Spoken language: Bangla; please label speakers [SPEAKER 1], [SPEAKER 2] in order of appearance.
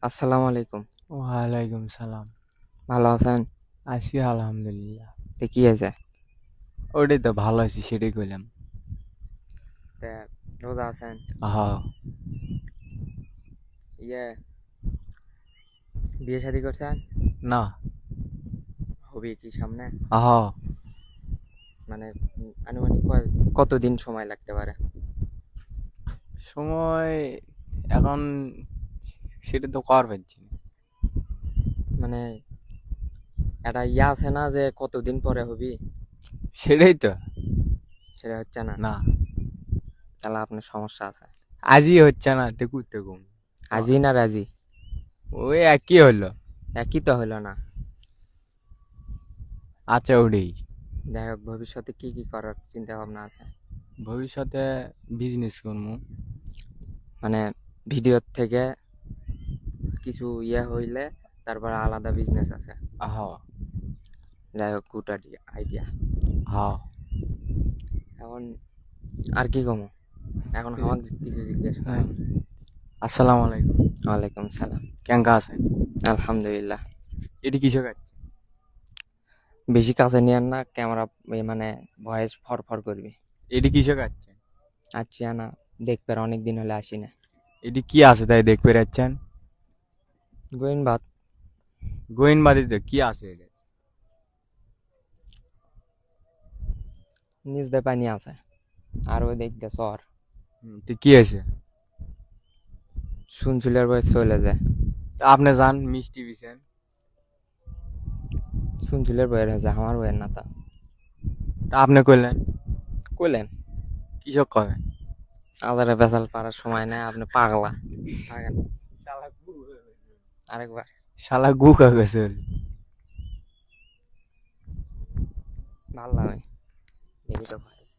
[SPEAKER 1] আসসালামু আলাইকুম।
[SPEAKER 2] ওয়ালাইকুম সালাম।
[SPEAKER 1] ভালো আছেন?
[SPEAKER 2] আছি আলহামদুলিল্লাহ।
[SPEAKER 1] তে কি হয়েছে?
[SPEAKER 2] ওটাই তো ভালো আছি, সেটাই কইলাম।
[SPEAKER 1] তে রোজা আছেন?
[SPEAKER 2] হ্যাঁ।
[SPEAKER 1] ইয়ে, বিয়ে শাদী করছেন?
[SPEAKER 2] না।
[SPEAKER 1] হবে কি সামনে?
[SPEAKER 2] হ্যাঁ।
[SPEAKER 1] মানে আনুমানিক কতদিন সময় লাগতে পারে?
[SPEAKER 2] সময় এখন সেটা তো কর পাচ্ছি না।
[SPEAKER 1] মানে একটা ইয়ে আছে না যে কতদিন পরে হবি?
[SPEAKER 2] সেটাই তো।
[SPEAKER 1] সেটা হচ্ছে না?
[SPEAKER 2] না,
[SPEAKER 1] তাহলে আপনার সমস্যা আছে।
[SPEAKER 2] আজই হচ্ছে না, দেখুন দেখুন।
[SPEAKER 1] আজি না রাজি?
[SPEAKER 2] ওই একই হলো।
[SPEAKER 1] একই তো হলো না।
[SPEAKER 2] আচ্ছা, ওটাই।
[SPEAKER 1] যাই হোক, ভবিষ্যতে কি কি করার চিন্তা ভাবনা আছে?
[SPEAKER 2] ভবিষ্যতে বিজনেস করবো।
[SPEAKER 1] মানে ভিডিওর থেকে কিছু ইয়ে হইলে তারপর আলাদা বিজনেস আছে।
[SPEAKER 2] হ্যাঁ।
[SPEAKER 1] যাই হোক, গুড আইডিয়া।
[SPEAKER 2] হ্যাঁ।
[SPEAKER 1] এখন আর কি কমো? এখন আমাকে কিছু জিজ্ঞেস
[SPEAKER 2] হ্যাঁ।
[SPEAKER 1] করেন।
[SPEAKER 2] আসসালামু আলাইকুম।
[SPEAKER 1] ওয়ালাইকুম সালাম।
[SPEAKER 2] কেঙ্কা আছেন?
[SPEAKER 1] আলহামদুলিল্লাহ।
[SPEAKER 2] এটি কিসে কাজ?
[SPEAKER 1] বেশি কাছে নিয়েন না, ক্যামেরা মানে ভয়েস ফরফর করবি।
[SPEAKER 2] এটি কিসে কাজ?
[SPEAKER 1] আচ্ছা না, দেখবে অনেক দিন হলে আসি না।
[SPEAKER 2] এটি কি আছে তাই দেখতে যাচ্ছেন?
[SPEAKER 1] গোয়েন বাদ।
[SPEAKER 2] গোয়েনবাদিতে কি আছে এটা?
[SPEAKER 1] নিজ দে পানি আছে, আর ওই দেখবে সর
[SPEAKER 2] তো কি আছে?
[SPEAKER 1] শুনছিলের বয়স চলে যায়।
[SPEAKER 2] তা আপনি যান মিষ্টি বিছেন।
[SPEAKER 1] শুনছিলের বয়ের হয়েছে, আমার বয়ের না তা।
[SPEAKER 2] তা আপনি কইলেন
[SPEAKER 1] কইলেন
[SPEAKER 2] কৃষক কবে?
[SPEAKER 1] আদারে বেসাল পারার সময় নাই, আপনি পাগলা থাকেন। আরেকবার।
[SPEAKER 2] শালা গু কা গেছে।
[SPEAKER 1] ভাল লাগে দেখি তো ভয়েস।